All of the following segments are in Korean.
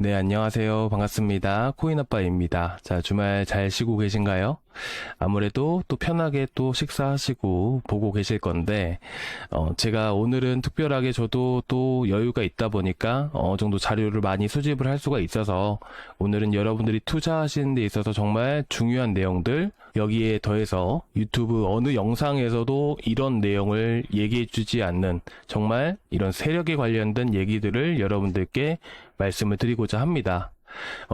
네, 안녕하세요. 반갑습니다. 코인아빠입니다. 자, 주말 잘 쉬고 계신가요? 아무래도 또 편하게 또 식사하시고 보고 계실 건데, 제가 오늘은 특별하게 저도 또 여유가 있다 보니까 어느 정도 자료를 많이 수집을 할 수가 있어서 오늘은 여러분들이 투자하시는 데 있어서 정말 중요한 내용들, 여기에 더해서 유튜브 어느 영상에서도 이런 내용을 얘기해 주지 않는 정말 이런 세력에 관련된 얘기들을 여러분들께 말씀을 드리고자 합니다.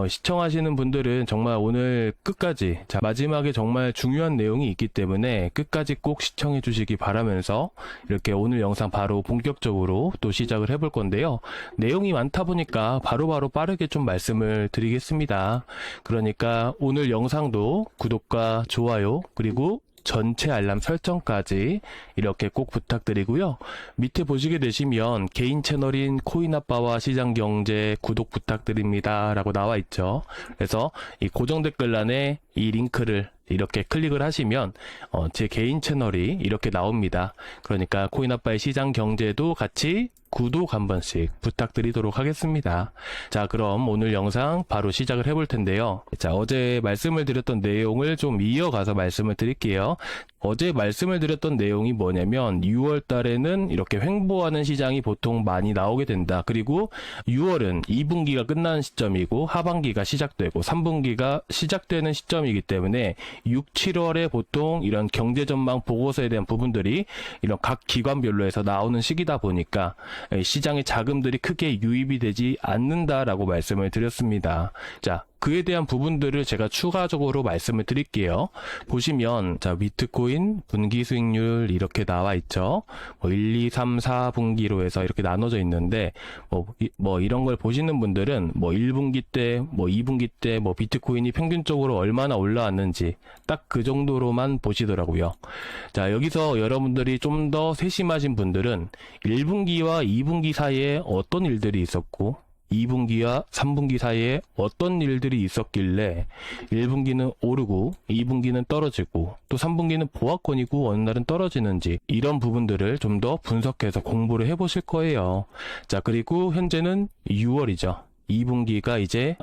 시청하시는 분들은 정말 오늘 끝까지, 자, 마지막에 정말 중요한 내용이 있기 때문에 끝까지 꼭 시청해 주시기 바라면서 이렇게 오늘 영상 바로 본격적으로 또 시작을 해볼 건데요. 내용이 많다 보니까 바로바로 빠르게 좀 말씀을 드리겠습니다. 그러니까 오늘 영상도 구독과 좋아요, 그리고 전체 알람 설정까지 이렇게 꼭 부탁드리고요. 밑에 보시게 되시면 개인 채널인 코인아빠와 시장경제 구독 부탁드립니다 라고 나와 있죠. 그래서 이 고정 댓글란에 이 링크를 이렇게 클릭을 하시면 제 개인 채널이 이렇게 나옵니다. 그러니까 코인아빠의 시장경제도 같이 구독 한 번씩 부탁드리도록 하겠습니다. 자, 그럼 오늘 영상 바로 시작을 해볼 텐데요. 자, 어제 말씀을 드렸던 내용을 좀 이어가서 말씀을 드릴게요. 어제 말씀을 드렸던 내용이 뭐냐면 6월 달에는 이렇게 횡보하는 시장이 보통 많이 나오게 된다. 그리고 6월은 2분기가 끝나는 시점이고 하반기가 시작되고 3분기가 시작되는 시점이기 때문에 6, 7월에 보통 이런 경제 전망 보고서에 대한 부분들이 이런 각 기관별로 해서 나오는 시기다 보니까 시장의 자금들이 크게 유입이 되지 않는다라고 말씀을 드렸습니다. 자, 그에 대한 부분들을 제가 추가적으로 말씀을 드릴게요. 보시면 자, 비트코인 분기 수익률 이렇게 나와 있죠. 1, 2, 3, 4분기로 해서 이렇게 나눠져 있는데 이런 걸 보시는 분들은 1분기 때, 2분기 때 비트코인이 평균적으로 얼마나 올라왔는지 딱 그 정도로만 보시더라고요. 자, 여기서 여러분들이 좀 더 세심하신 분들은 1분기와 2분기 사이에 어떤 일들이 있었고 2분기와 3분기 사이에 어떤 일들이 있었길래 1분기는 오르고 2분기는 떨어지고 또 3분기는 보합권이고 어느 날은 떨어지는지 이런 부분들을 좀 더 분석해서 공부를 해보실 거예요. 자, 그리고 현재는 6월이죠. 2분기가 이제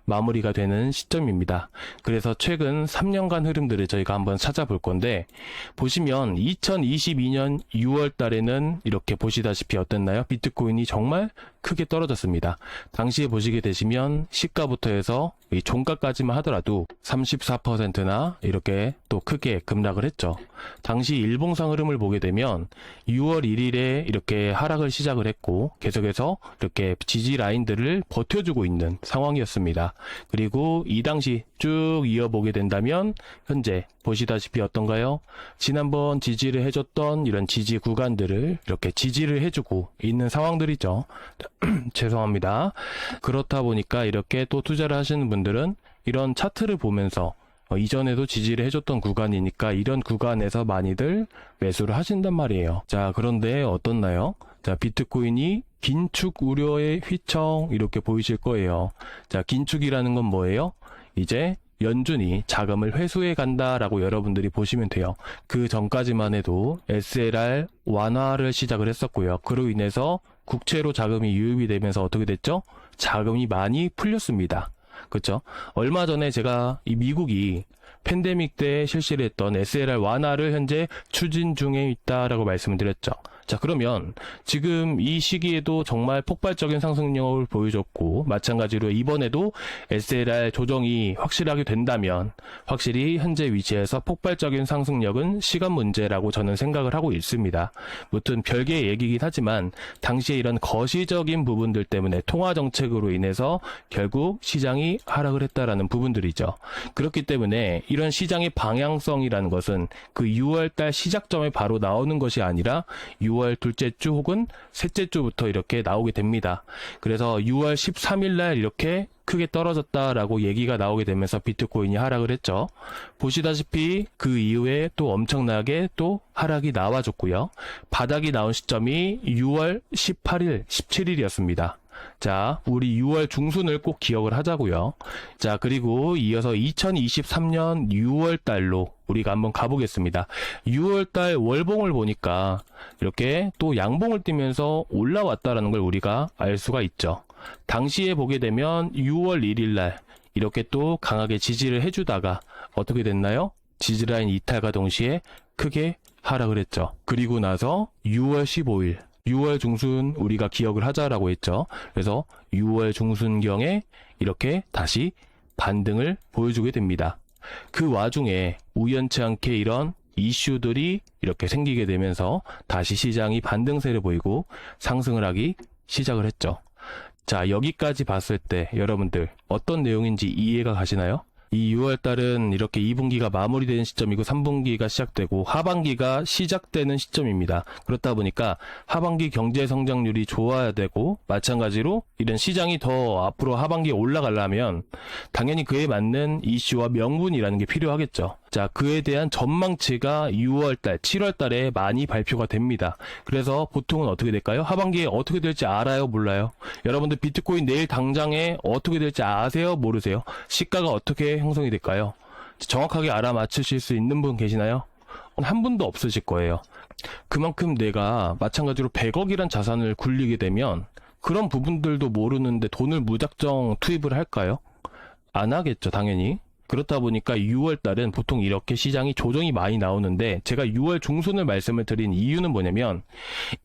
마무리가 되는 시점입니다. 그래서 최근 3년간 흐름들을 저희가 한번 찾아볼 건데 보시면 2022년 6월 달에는 이렇게 보시다시피 어땠나요? 비트코인이 정말 크게 떨어졌습니다. 당시에 보시게 되시면 시가부터 해서 이 종가까지만 하더라도 34%나 이렇게 또 크게 급락을 했죠. 당시 일봉상 흐름을 보게 되면 6월 1일에 이렇게 하락을 시작을 했고 계속해서 이렇게 지지 라인들을 버텨주고 있는 상황이었습니다. 그리고 이 당시 쭉 이어보게 된다면 현재 보시다시피 어떤가요? 지난번 지지를 해줬던 이런 지지 구간들을 이렇게 지지를 해주고 있는 상황들이죠. 죄송합니다. 그렇다 보니까 이렇게 또 투자를 하시는 분들은 이런 차트를 보면서 이전에도 지지를 해줬던 구간이니까 이런 구간에서 많이들 매수를 하신단 말이에요. 자, 그런데 어떻나요? 자, 비트코인이 긴축 우려의 휘청 이렇게 보이실 거예요. 자, 긴축이라는 건 뭐예요? 이제 연준이 자금을 회수해 간다라고 여러분들이 보시면 돼요. 그 전까지만 해도 SLR 완화를 시작을 했었고요. 그로 인해서 국채로 자금이 유입이 되면서 어떻게 됐죠? 자금이 많이 풀렸습니다. 그렇죠? 얼마 전에 제가 이 미국이 팬데믹 때 실시를 했던 SLR 완화를 현재 추진 중에 있다라고 말씀을 드렸죠. 자, 그러면 지금 이 시기에도 정말 폭발적인 상승력을 보여줬고 마찬가지로 이번에도 SLR 조정이 확실하게 된다면 확실히 현재 위치에서 폭발적인 상승력은 시간 문제라고 저는 생각을 하고 있습니다. 무튼 별개의 얘기긴 하지만 당시에 이런 거시적인 부분들 때문에 통화 정책으로 인해서 결국 시장이 하락을 했다라는 부분들이죠. 그렇기 때문에 이런 시장의 방향성이라는 것은 그 6월달 시작점에 바로 나오는 것이 아니라 6월 둘째 주 혹은 셋째 주부터 이렇게 나오게 됩니다. 그래서 6월 13일 날 이렇게 크게 떨어졌다라고 얘기가 나오게 되면서 비트코인이 하락을 했죠. 보시다시피 그 이후에 또 엄청나게 또 하락이 나와줬고요. 바닥이 나온 시점이 6월 18일, 17일이었습니다. 자, 우리 6월 중순을 꼭 기억을 하자고요. 자, 그리고 이어서 2023년 6월 달로 우리가 한번 가보겠습니다. 6월 달 월봉을 보니까 이렇게 또 양봉을 띠면서 올라왔다라는 걸 우리가 알 수가 있죠. 당시에 보게 되면 6월 1일 날 이렇게 또 강하게 지지를 해주다가 어떻게 됐나요? 지지라인 이탈과 동시에 크게 하락을 했죠. 그리고 나서 6월 15일 6월 중순 우리가 기억을 하자라고 했죠. 그래서 6월 중순경에 이렇게 다시 반등을 보여주게 됩니다. 그 와중에 우연치 않게 이런 이슈들이 이렇게 생기게 되면서 다시 시장이 반등세를 보이고 상승을 하기 시작을 했죠. 자, 여기까지 봤을 때 여러분들 어떤 내용인지 이해가 가시나요? 이 6월달은 이렇게 2분기가 마무리되는 시점이고 3분기가 시작되고 하반기가 시작되는 시점입니다. 그렇다 보니까 하반기 경제 성장률이 좋아야 되고 마찬가지로 이런 시장이 더 앞으로 하반기에 올라가려면 당연히 그에 맞는 이슈와 명분이라는 게 필요하겠죠. 자, 그에 대한 전망치가 6월달, 7월달에 많이 발표가 됩니다. 그래서 보통은 어떻게 될까요? 하반기에 어떻게 될지 알아요? 몰라요? 여러분들 비트코인 내일 당장에 어떻게 될지 아세요? 모르세요? 시가가 어떻게 형성이 될까요? 정확하게 알아맞히실 수 있는 분 계시나요? 한 분도 없으실 거예요. 그만큼 내가 마찬가지로 100억이란 자산을 굴리게 되면 그런 부분들도 모르는데 돈을 무작정 투입을 할까요? 안 하겠죠, 당연히. 그렇다 보니까 6월 달은 보통 이렇게 시장이 조정이 많이 나오는데 제가 6월 중순을 말씀을 드린 이유는 뭐냐면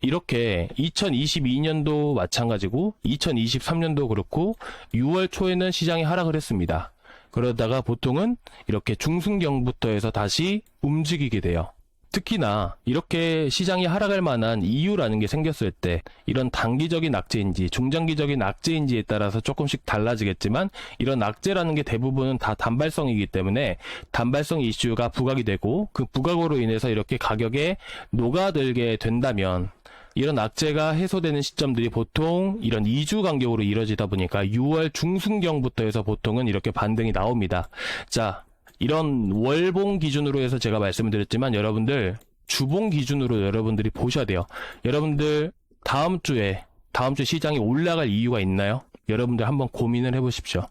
이렇게 2022년도 마찬가지고 2023년도 그렇고 6월 초에는 시장이 하락을 했습니다. 그러다가 보통은 이렇게 중순경부터 해서 다시 움직이게 돼요. 특히나 이렇게 시장이 하락할 만한 이유라는 게 생겼을 때 이런 단기적인 악재인지 중장기적인 악재인지에 따라서 조금씩 달라지겠지만 이런 악재라는 게 대부분은 다 단발성이기 때문에 단발성 이슈가 부각이 되고 그 부각으로 인해서 이렇게 가격에 녹아들게 된다면 이런 악재가 해소되는 시점들이 보통 이런 2주 간격으로 이뤄지다 보니까 6월 중순경부터 해서 보통은 이렇게 반등이 나옵니다. 자, 이런 월봉 기준으로 해서 제가 말씀을 드렸지만 여러분들 주봉 기준으로 여러분들이 보셔야 돼요. 여러분들 다음 주에 시장이 올라갈 이유가 있나요? 여러분들 한번 고민을 해보십시오.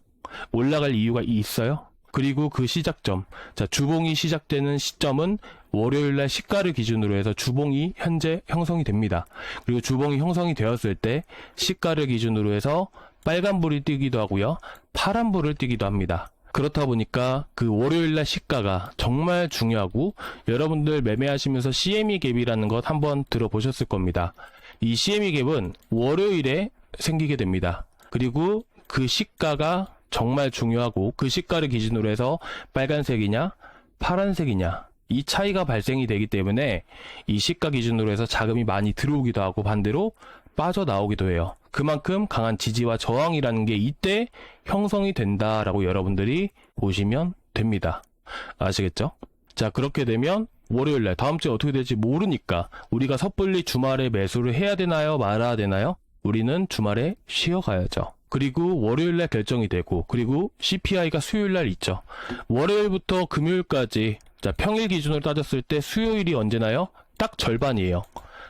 올라갈 이유가 있어요? 그리고 그 시작점, 자, 주봉이 시작되는 시점은 월요일날 시가를 기준으로 해서 주봉이 현재 형성이 됩니다. 그리고 주봉이 형성이 되었을 때 시가를 기준으로 해서 빨간불이 뜨기도 하고요, 파란불을 뜨기도 합니다. 그렇다 보니까 그 월요일날 시가가 정말 중요하고 여러분들 매매하시면서 CME 갭이라는 것 한번 들어보셨을 겁니다. 이 CME 갭은 월요일에 생기게 됩니다. 그리고 그 시가가 정말 중요하고 그 시가를 기준으로 해서 빨간색이냐 파란색이냐 이 차이가 발생이 되기 때문에 이 시가 기준으로 해서 자금이 많이 들어오기도 하고 반대로 빠져나오기도 해요. 그만큼 강한 지지와 저항이라는 게 이때 형성이 된다라고 여러분들이 보시면 됩니다. 아시겠죠? 자, 그렇게 되면 월요일날 다음 주에 어떻게 될지 모르니까 우리가 섣불리 주말에 매수를 해야 되나요? 말아야 되나요? 우리는 주말에 쉬어가야죠. 그리고 월요일날 결정이 되고 그리고 CPI가 수요일날 있죠. 월요일부터 금요일까지 자, 평일 기준으로 따졌을 때 수요일이 언제나요? 딱 절반이에요.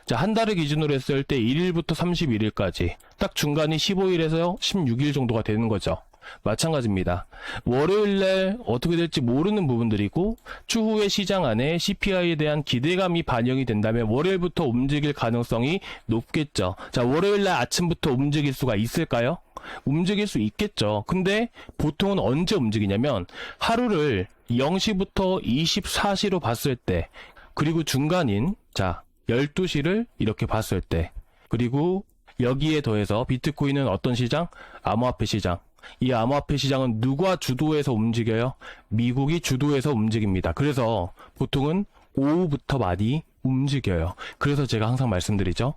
자, 한 달을 기준으로 했을 때 1일부터 31일까지 딱 중간이 15일에서 16일 정도가 되는 거죠. 마찬가지입니다. 월요일날 어떻게 될지 모르는 부분들이고 추후에 시장 안에 CPI에 대한 기대감이 반영이 된다면 월요일부터 움직일 가능성이 높겠죠. 자, 월요일날 아침부터 움직일 수가 있을까요? 움직일 수 있겠죠. 근데 보통은 언제 움직이냐면 하루를 0시부터 24시로 봤을 때 그리고 중간인 자 12시를 이렇게 봤을 때 그리고 여기에 더해서 비트코인은 어떤 시장? 암호화폐 시장. 이 암호화폐 시장은 누가 주도해서 움직여요? 미국이 주도해서 움직입니다. 그래서 보통은 오후부터 많이 움직여요. 그래서 제가 항상 말씀드리죠.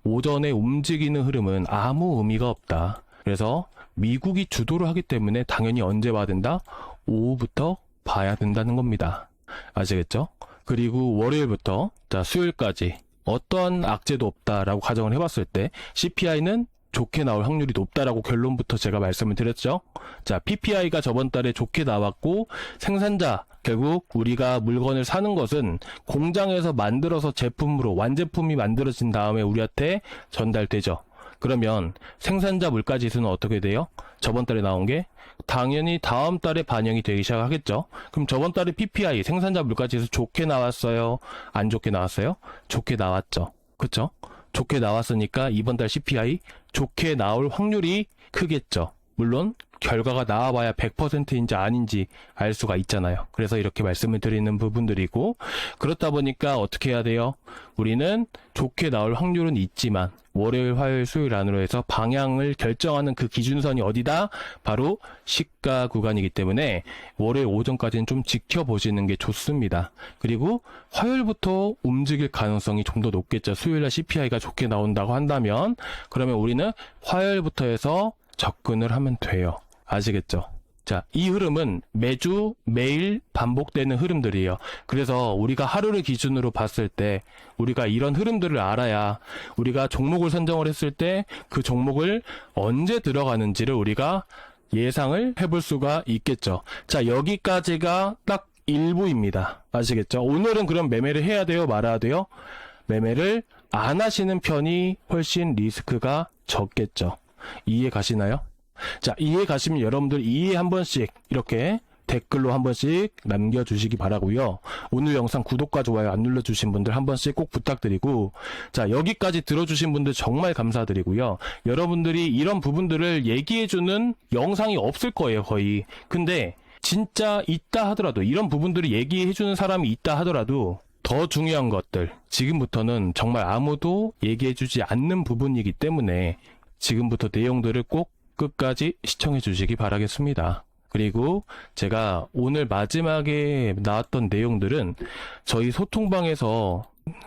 오전에 움직이는 흐름은 아무 의미가 없다. 그래서 미국이 주도를 하기 때문에 당연히 언제 봐야 된다? 오후부터 봐야 된다는 겁니다. 아시겠죠? 그리고 월요일부터 자 수요일까지 어떠한 악재도 없다라고 가정을 해봤을 때 CPI는 좋게 나올 확률이 높다라고 결론부터 제가 말씀을 드렸죠. 자, PPI가 저번 달에 좋게 나왔고 생산자 결국 우리가 물건을 사는 것은 공장에서 만들어서 제품으로 완제품이 만들어진 다음에 우리한테 전달되죠. 그러면 생산자 물가지수는 어떻게 돼요? 저번 달에 나온 게 당연히 다음 달에 반영이 되기 시작하겠죠. 그럼 저번 달에 PPI 생산자 물가지수 좋게 나왔어요? 안 좋게 나왔어요? 좋게 나왔죠. 그쵸? 좋게 나왔으니까 이번 달 CPI 좋게 나올 확률이 크겠죠. 물론 결과가 나와봐야 100%인지 아닌지 알 수가 있잖아요. 그래서 이렇게 말씀을 드리는 부분들이고, 그렇다 보니까 어떻게 해야 돼요? 우리는 좋게 나올 확률은 있지만 월요일, 화요일, 수요일 안으로 해서 방향을 결정하는 그 기준선이 어디다? 바로 시가 구간이기 때문에 월요일 오전까지는 좀 지켜보시는 게 좋습니다. 그리고 화요일부터 움직일 가능성이 좀 더 높겠죠. 수요일날 CPI가 좋게 나온다고 한다면 그러면 우리는 화요일부터 해서 접근을 하면 돼요. 아시겠죠? 자, 이 흐름은 매주 매일 반복되는 흐름들이에요. 그래서 우리가 하루를 기준으로 봤을 때 우리가 이런 흐름들을 알아야 우리가 종목을 선정을 했을 때 그 종목을 언제 들어가는지를 우리가 예상을 해볼 수가 있겠죠. 자, 여기까지가 딱 일부입니다. 아시겠죠? 오늘은 그럼 매매를 해야 돼요? 말아야 돼요? 매매를 안 하시는 편이 훨씬 리스크가 적겠죠. 이해 가시나요? 자, 이해 가시면 여러분들 이해 한 번씩 이렇게 댓글로 한 번씩 남겨주시기 바라고요. 오늘 영상 구독과 좋아요 안 눌러주신 분들 한 번씩 꼭 부탁드리고, 자, 여기까지 들어주신 분들 정말 감사드리고요. 여러분들이 이런 부분들을 얘기해주는 영상이 없을 거예요, 거의. 근데 진짜 있다 하더라도, 이런 부분들을 얘기해주는 사람이 있다 하더라도 더 중요한 것들, 지금부터는 정말 아무도 얘기해주지 않는 부분이기 때문에 지금부터 내용들을 꼭 끝까지 시청해 주시기 바라겠습니다. 그리고 제가 오늘 마지막에 나왔던 내용들은 저희 소통방에서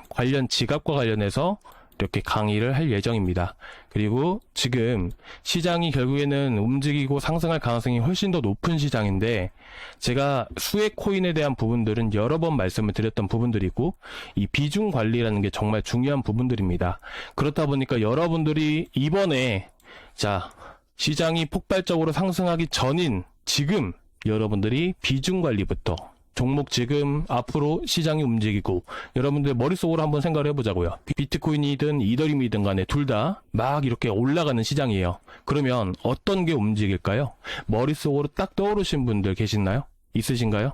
관련 지갑과 관련해서 이렇게 강의를 할 예정입니다. 그리고 지금 시장이 결국에는 움직이고 상승할 가능성이 훨씬 더 높은 시장인데, 제가 수혜 코인에 대한 부분들은 여러 번 말씀을 드렸던 부분들이고, 이 비중 관리라는 게 정말 중요한 부분들입니다. 그렇다 보니까 여러분들이 이번에, 자, 시장이 폭발적으로 상승하기 전인 지금 여러분들이 비중 관리부터, 종목 지금 앞으로 시장이 움직이고 여러분들 머릿속으로 한번 생각을 해보자고요. 비트코인이든 이더리움이든 간에 둘 다 막 이렇게 올라가는 시장이에요. 그러면 어떤 게 움직일까요? 머릿속으로 딱 떠오르신 분들 계시나요? 있으신가요?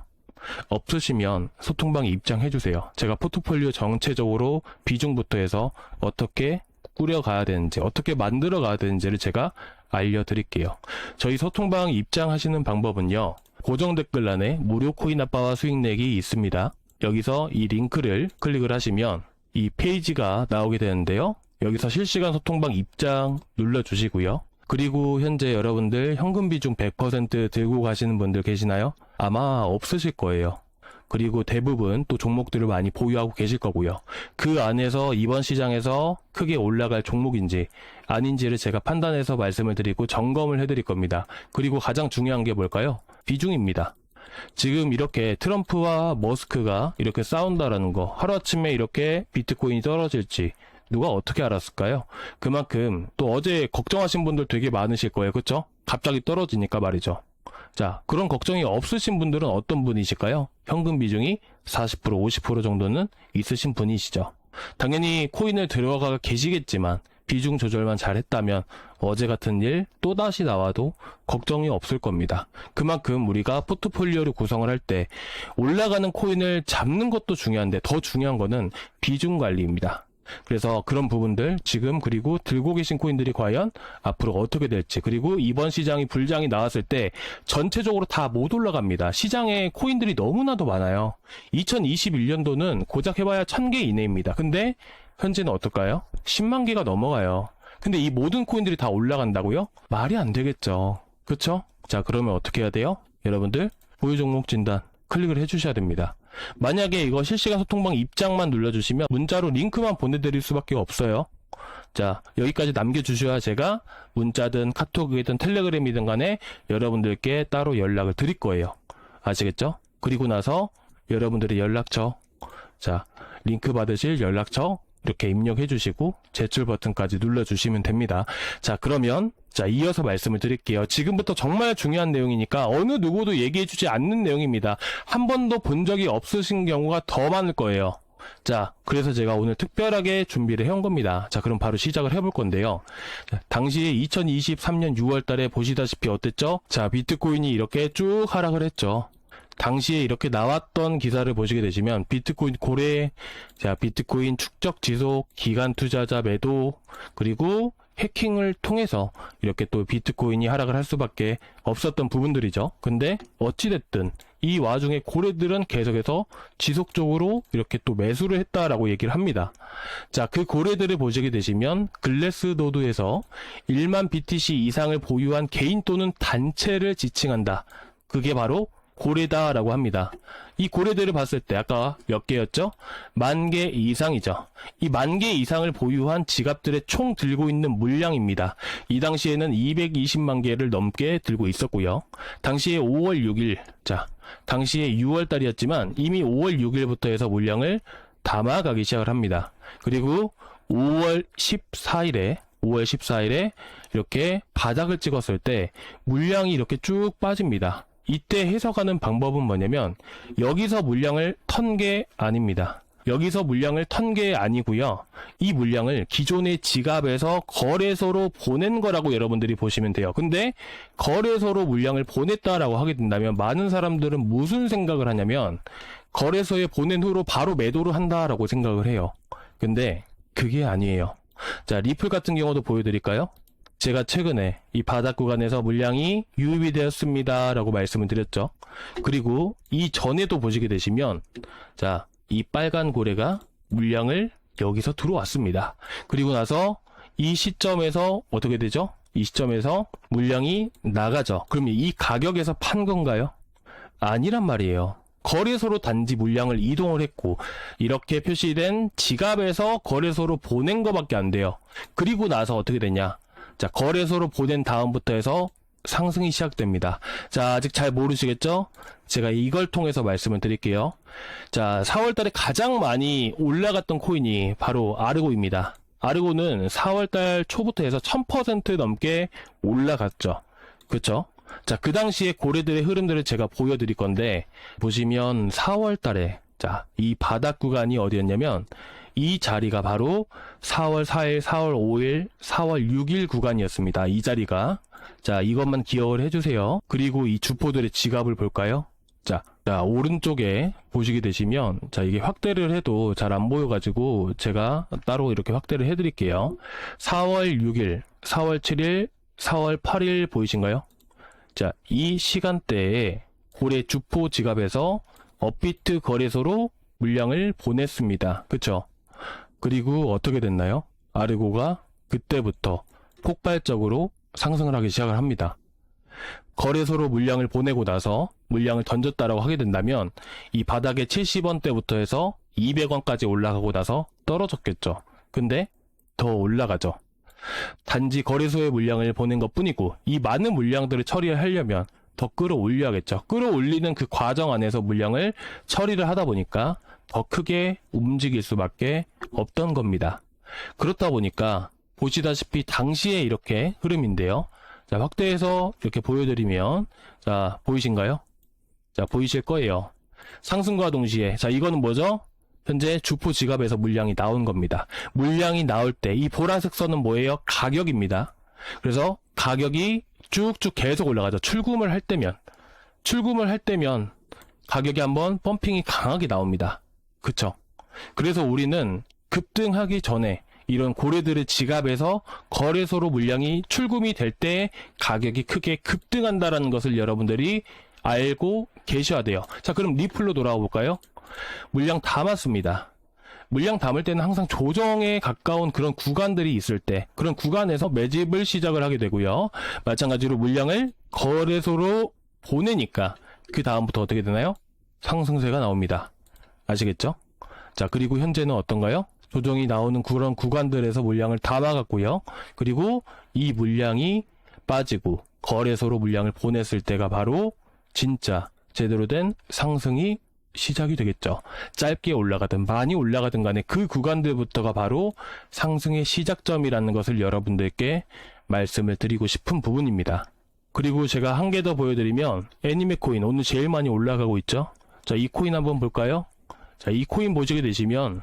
없으시면 소통방에 입장해주세요. 제가 포트폴리오 전체적으로 비중부터 해서 어떻게 꾸려가야 되는지, 어떻게 만들어 가야 되는지를 제가 알려드릴게요. 저희 소통방 입장하시는 방법은요, 고정 댓글란에 무료 코인 아빠와 수익 내기 있습니다. 여기서 이 링크를 클릭을 하시면 이 페이지가 나오게 되는데요. 여기서 실시간 소통방 입장 눌러주시고요. 그리고 현재 여러분들 현금 비중 100% 들고 가시는 분들 계시나요? 아마 없으실 거예요. 그리고 대부분 또 종목들을 많이 보유하고 계실 거고요. 그 안에서 이번 시장에서 크게 올라갈 종목인지 아닌지를 제가 판단해서 말씀을 드리고 점검을 해드릴 겁니다. 그리고 가장 중요한 게 뭘까요? 비중입니다. 지금 이렇게 트럼프와 머스크가 이렇게 싸운다라는 거, 하루아침에 이렇게 비트코인이 떨어질지 누가 어떻게 알았을까요? 그만큼 또 어제 걱정하신 분들 되게 많으실 거예요. 그렇죠? 갑자기 떨어지니까 말이죠. 자, 그런 걱정이 없으신 분들은 어떤 분이실까요? 현금 비중이 40%, 50% 정도는 있으신 분이시죠. 당연히 코인을 들어가 계시겠지만 비중 조절만 잘했다면 어제 같은 일 또다시 나와도 걱정이 없을 겁니다. 그만큼 우리가 포트폴리오를 구성을 할 때 올라가는 코인을 잡는 것도 중요한데 더 중요한 거는 비중 관리입니다. 그래서 그런 부분들 지금, 그리고 들고 계신 코인들이 과연 앞으로 어떻게 될지, 그리고 이번 시장이 불장이 나왔을 때 전체적으로 다 못 올라갑니다. 시장에 코인들이 너무나도 많아요. 2021년도는 고작 해봐야 1000개 이내입니다. 근데 현재는 어떨까요? 10만 개가 넘어가요. 근데 이 모든 코인들이 다 올라간다고요? 말이 안 되겠죠. 그쵸? 자, 그러면 어떻게 해야 돼요? 여러분들 보유 종목 진단 클릭을 해주셔야 됩니다. 만약에 이거 실시간 소통방 입장만 눌러주시면 문자로 링크만 보내드릴 수밖에 없어요. 자, 여기까지 남겨주셔야 제가 문자든 카톡이든 텔레그램이든 간에 여러분들께 따로 연락을 드릴 거예요. 아시겠죠? 그리고 나서 여러분들의 연락처, 자, 링크 받으실 연락처 이렇게 입력해 주시고 제출 버튼까지 눌러주시면 됩니다. 자, 그러면 자, 이어서 말씀을 드릴게요. 지금부터 정말 중요한 내용이니까 어느 누구도 얘기해 주지 않는 내용입니다. 한 번도 본 적이 없으신 경우가 더 많을 거예요. 자, 그래서 제가 오늘 특별하게 준비를 해온 겁니다. 자, 그럼 바로 시작을 해볼 건데요. 자, 당시에 2023년 6월 달에 보시다시피 어땠죠? 자, 비트코인이 이렇게 쭉 하락을 했죠. 당시에 이렇게 나왔던 기사를 보시게 되시면 비트코인 고래, 자, 비트코인 축적 지속, 기간 투자자 매도, 그리고 해킹을 통해서 이렇게 또 비트코인이 하락을 할 수밖에 없었던 부분들이죠. 근데 어찌됐든 이 와중에 고래들은 계속해서 지속적으로 이렇게 또 매수를 했다라고 얘기를 합니다. 자, 그 고래들을 보시게 되시면 글래스노드에서 1만 BTC 이상을 보유한 개인 또는 단체를 지칭한다. 그게 바로 고래다라고 합니다. 이 고래들을 봤을 때 아까 몇 개였죠? 10,000개 이상이죠. 이 10,000개 이상을 보유한 지갑들의 총 들고 있는 물량입니다. 이 당시에는 220만 개를 넘게 들고 있었고요. 당시에 5월 6일, 자, 당시에 6월 달이었지만 이미 5월 6일부터 해서 물량을 담아가기 시작을 합니다. 그리고 5월 14일에 이렇게 바닥을 찍었을 때 물량이 이렇게 쭉 빠집니다. 이때 해석하는 방법은 뭐냐면 여기서 물량을 턴 게 아닙니다. 여기서 물량을 턴 게 아니고요. 이 물량을 기존의 지갑에서 거래소로 보낸 거라고 여러분들이 보시면 돼요. 근데 거래소로 물량을 보냈다라고 하게 된다면 많은 사람들은 무슨 생각을 하냐면 거래소에 보낸 후로 바로 매도를 한다라고 생각을 해요. 근데 그게 아니에요. 자, 리플 같은 경우도 보여드릴까요? 제가 최근에 이 바닥 구간에서 물량이 유입이 되었습니다 라고 말씀을 드렸죠. 그리고 이 전에도 보시게 되시면 자, 이 빨간 고래가 물량을 여기서 들어왔습니다. 그리고 나서 이 시점에서 어떻게 되죠? 이 시점에서 물량이 나가죠. 그러면 이 가격에서 판 건가요? 아니란 말이에요. 거래소로 단지 물량을 이동을 했고 이렇게 표시된 지갑에서 거래소로 보낸 것밖에 안 돼요. 그리고 나서 어떻게 되냐? 자, 거래소로 보낸 다음부터 해서 상승이 시작됩니다. 자, 아직 잘 모르시겠죠? 제가 이걸 통해서 말씀을 드릴게요. 자, 4월달에 가장 많이 올라갔던 코인이 바로 아르고입니다. 아르고는 4월달 초부터 해서 1000% 넘게 올라갔죠. 그쵸? 자, 그 당시에 고래들의 흐름들을 제가 보여드릴 건데 보시면 4월달에 자, 이 바닥 구간이 어디였냐면 이 자리가 바로 4월 4일, 4월 5일, 4월 6일 구간이었습니다. 이 자리가. 자, 이것만 기억을 해주세요. 그리고 이 주포들의 지갑을 볼까요? 자, 오른쪽에 보시게 되시면, 자, 이게 확대를 해도 잘 안 보여가지고, 제가 따로 이렇게 확대를 해드릴게요. 4월 6일, 4월 7일, 4월 8일 보이신가요? 자, 이 시간대에 고래 주포 지갑에서 업비트 거래소로 물량을 보냈습니다. 그쵸? 그리고 어떻게 됐나요? 아르고가 그때부터 폭발적으로 상승을 하기 시작을 합니다. 거래소로 물량을 보내고 나서 물량을 던졌다라고 하게 된다면 이 바닥에 70원대부터 해서 200원까지 올라가고 나서 떨어졌겠죠. 근데 더 올라가죠. 단지 거래소에 물량을 보낸 것 뿐이고 이 많은 물량들을 처리하려면 더 끌어올려야겠죠. 끌어올리는 그 과정 안에서 물량을 처리를 하다 보니까 더 크게 움직일 수밖에 없던 겁니다. 그렇다 보니까 보시다시피 당시에 이렇게 흐름인데요. 자, 확대해서 이렇게 보여드리면 자, 보이신가요? 자, 보이실 거예요. 상승과 동시에 자, 이거는 뭐죠? 현재 주포 지갑에서 물량이 나온 겁니다. 물량이 나올 때 이 보라색 선은 뭐예요? 가격입니다. 그래서 가격이 쭉쭉 계속 올라가죠. 출금을 할 때면 가격이 한번 펌핑이 강하게 나옵니다. 그쵸? 그래서 우리는 급등하기 전에 이런 고래들의 지갑에서 거래소로 물량이 출금이 될 때 가격이 크게 급등한다는 것을 여러분들이 알고 계셔야 돼요. 자, 그럼 리플로 돌아와 볼까요? 물량 담았습니다. 물량 담을 때는 항상 조정에 가까운 그런 구간들이 있을 때 그런 구간에서 매집을 시작을 하게 되고요. 마찬가지로 물량을 거래소로 보내니까 그 다음부터 어떻게 되나요? 상승세가 나옵니다. 아시겠죠? 자, 그리고 현재는 어떤가요? 조정이 나오는 그런 구간들에서 물량을 담아갔고요. 그리고 이 물량이 빠지고 거래소로 물량을 보냈을 때가 바로 진짜 제대로 된 상승이 시작이 되겠죠. 짧게 올라가든 많이 올라가든 간에 그 구간들부터가 바로 상승의 시작점이라는 것을 여러분들께 말씀을 드리고 싶은 부분입니다. 그리고 제가 한 개 더 보여드리면 애니메 코인 오늘 제일 많이 올라가고 있죠. 자, 이 코인 한번 볼까요? 자, 이 코인 보시게 되시면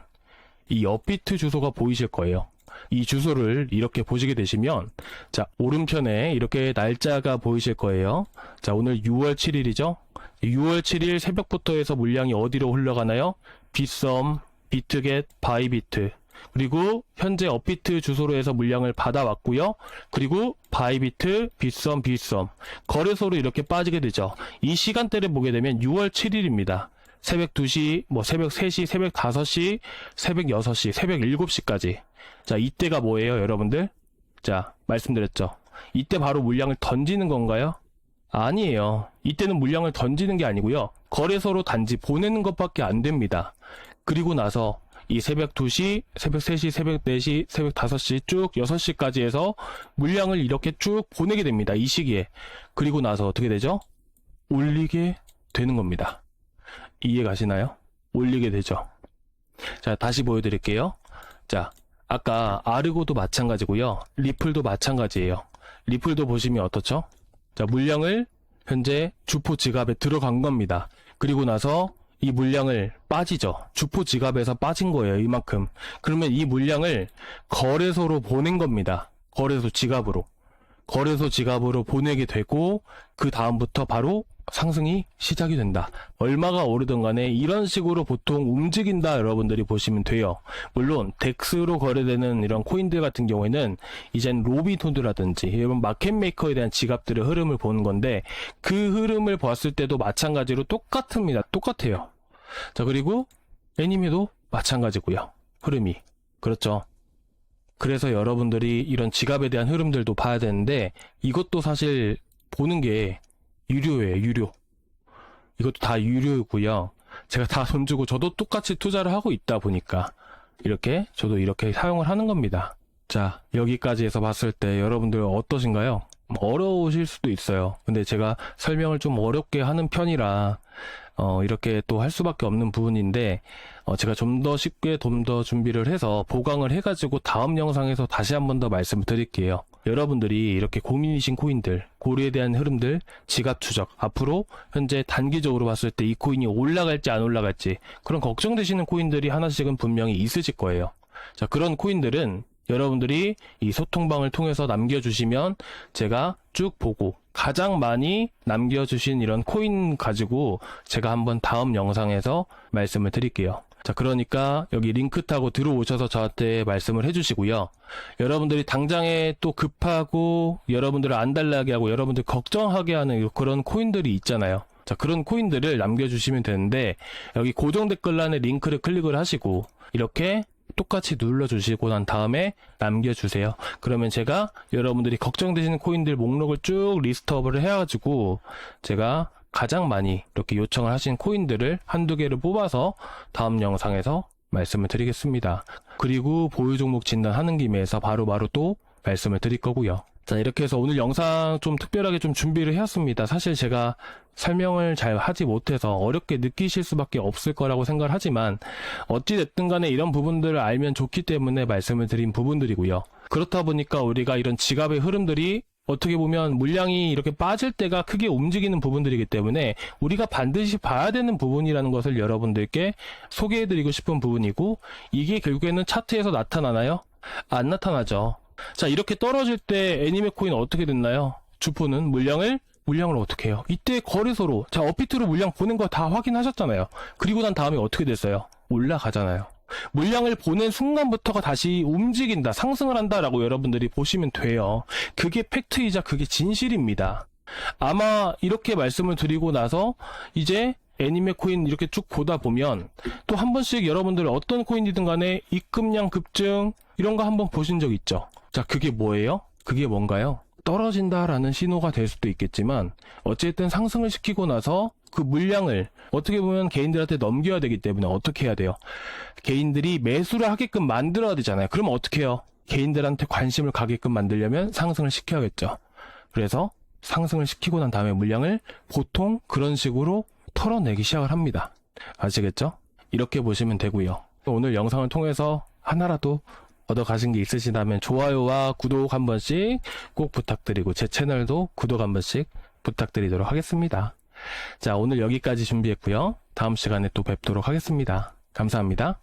이 업비트 주소가 보이실 거예요. 이 주소를 이렇게 보시게 되시면 자, 오른편에 이렇게 날짜가 보이실 거예요. 자, 오늘 6월 7일이죠. 6월 7일 새벽부터 해서 물량이 어디로 흘러가나요? 빗썸, 비트겟, 바이비트. 그리고 현재 업비트 주소로 해서 물량을 받아왔고요. 그리고 바이비트, 빗썸, 빗썸 거래소로 이렇게 빠지게 되죠. 이 시간대를 보게 되면 6월 7일입니다. 새벽 2시, 새벽 3시, 새벽 5시, 새벽 6시, 새벽 7시까지. 자, 이때가 뭐예요, 여러분들? 자, 말씀드렸죠. 이때 바로 물량을 던지는 건가요? 아니에요. 이때는 물량을 던지는 게 아니고요. 거래소로 단지 보내는 것밖에 안 됩니다. 그리고 나서 이 새벽 2시, 새벽 3시, 새벽 4시, 새벽 5시 쭉 6시까지 해서 물량을 이렇게 쭉 보내게 됩니다. 이 시기에. 그리고 나서 어떻게 되죠? 올리게 되는 겁니다. 이해 가시나요? 올리게 되죠. 자, 다시 보여드릴게요. 자, 아까 아르고도 마찬가지고요. 리플도 마찬가지예요. 리플도 보시면 어떻죠? 자, 물량을 현재 주포 지갑에 들어간 겁니다. 그리고 나서 이 물량을 빠지죠. 주포 지갑에서 빠진 거예요. 이만큼. 그러면 이 물량을 거래소로 보낸 겁니다. 거래소 지갑으로. 거래소 지갑으로 보내게 되고 그 다음부터 바로 상승이 시작이 된다. 얼마가 오르든 간에 이런 식으로 보통 움직인다 여러분들이 보시면 돼요. 물론 덱스로 거래되는 이런 코인들 같은 경우에는 이젠 로비토드라든지 이런 마켓메이커에 대한 지갑들의 흐름을 보는 건데 그 흐름을 봤을 때도 마찬가지로 똑같습니다. 똑같아요. 자, 그리고 애니메도 마찬가지고요. 흐름이. 그렇죠. 그래서 여러분들이 이런 지갑에 대한 흐름들도 봐야 되는데 이것도 사실 보는 게 유료예요. 유료. 이것도 다 유료고요. 제가 다 돈 주고 저도 똑같이 투자를 하고 있다 보니까 저도 이렇게 사용을 하는 겁니다. 자, 여기까지 해서 봤을 때 여러분들 어떠신가요? 어려우실 수도 있어요. 근데 제가 설명을 좀 어렵게 하는 편이라 이렇게 또 할 수밖에 없는 부분인데 제가 좀 더 쉽게 좀 더 준비를 해서 보강을 해가지고 다음 영상에서 다시 한 번 더 말씀을 드릴게요. 여러분들이 이렇게 고민이신 코인들, 고리에 대한 흐름들, 지갑 추적, 앞으로 현재 단기적으로 봤을 때 이 코인이 올라갈지 안 올라갈지 그런 걱정되시는 코인들이 하나씩은 분명히 있으실 거예요. 자, 그런 코인들은 여러분들이 이 소통방을 통해서 남겨주시면 제가 쭉 보고 가장 많이 남겨주신 이런 코인 가지고 제가 한번 다음 영상에서 말씀을 드릴게요. 자, 그러니까 여기 링크 타고 들어오셔서 저한테 말씀을 해주시고요. 여러분들이 당장에 또 급하고 여러분들을 안달나게 하고 여러분들 걱정하게 하는 그런 코인들이 있잖아요. 자, 그런 코인들을 남겨주시면 되는데 여기 고정 댓글란에 링크를 클릭을 하시고 이렇게 똑같이 눌러주시고 난 다음에 남겨주세요. 그러면 제가 여러분들이 걱정되시는 코인들 목록을 쭉 리스트업을 해가지고 제가 가장 많이 이렇게 요청을 하신 코인들을 한두 개를 뽑아서 다음 영상에서 말씀을 드리겠습니다. 그리고 보유 종목 진단하는 김에서 바로바로 또 말씀을 드릴 거고요. 자, 이렇게 해서 오늘 영상 좀 특별하게 좀 준비를 해왔습니다. 사실 제가 설명을 잘 하지 못해서 어렵게 느끼실 수밖에 없을 거라고 생각을 하지만 어찌됐든 간에 이런 부분들을 알면 좋기 때문에 말씀을 드린 부분들이고요. 그렇다 보니까 우리가 이런 지갑의 흐름들이 어떻게 보면 물량이 이렇게 빠질 때가 크게 움직이는 부분들이기 때문에 우리가 반드시 봐야 되는 부분이라는 것을 여러분들께 소개해드리고 싶은 부분이고 이게 결국에는 차트에서 나타나나요? 안 나타나죠. 자, 이렇게 떨어질 때 애니메 코인 어떻게 됐나요? 주포는 물량을 어떻게 해요? 이때 거래소로 자, 업비트로 물량 보낸 거 다 확인하셨잖아요. 그리고 난 다음에 어떻게 됐어요? 올라가잖아요. 물량을 보낸 순간부터가 다시 움직인다, 상승을 한다라고 여러분들이 보시면 돼요. 그게 팩트이자 그게 진실입니다. 아마 이렇게 말씀을 드리고 나서 이제 애니메 코인 이렇게 쭉 보다 보면 또 한 번씩 여러분들 어떤 코인이든 간에 입금량 급증 이런 거 한번 보신 적 있죠? 자, 그게 뭐예요? 그게 뭔가요? 떨어진다라는 신호가 될 수도 있겠지만 어쨌든 상승을 시키고 나서 그 물량을 어떻게 보면 개인들한테 넘겨야 되기 때문에 어떻게 해야 돼요? 개인들이 매수를 하게끔 만들어야 되잖아요. 그러면 어떻게 해요? 개인들한테 관심을 가게끔 만들려면 상승을 시켜야겠죠. 그래서 상승을 시키고 난 다음에 물량을 보통 그런 식으로 털어내기 시작을 합니다. 아시겠죠? 이렇게 보시면 되고요. 오늘 영상을 통해서 하나라도 얻어 가신 게 있으시다면 좋아요와 구독 한 번씩 꼭 부탁드리고 제 채널도 구독 한 번씩 부탁드리도록 하겠습니다. 자, 오늘 여기까지 준비했고요. 다음 시간에 또 뵙도록 하겠습니다. 감사합니다.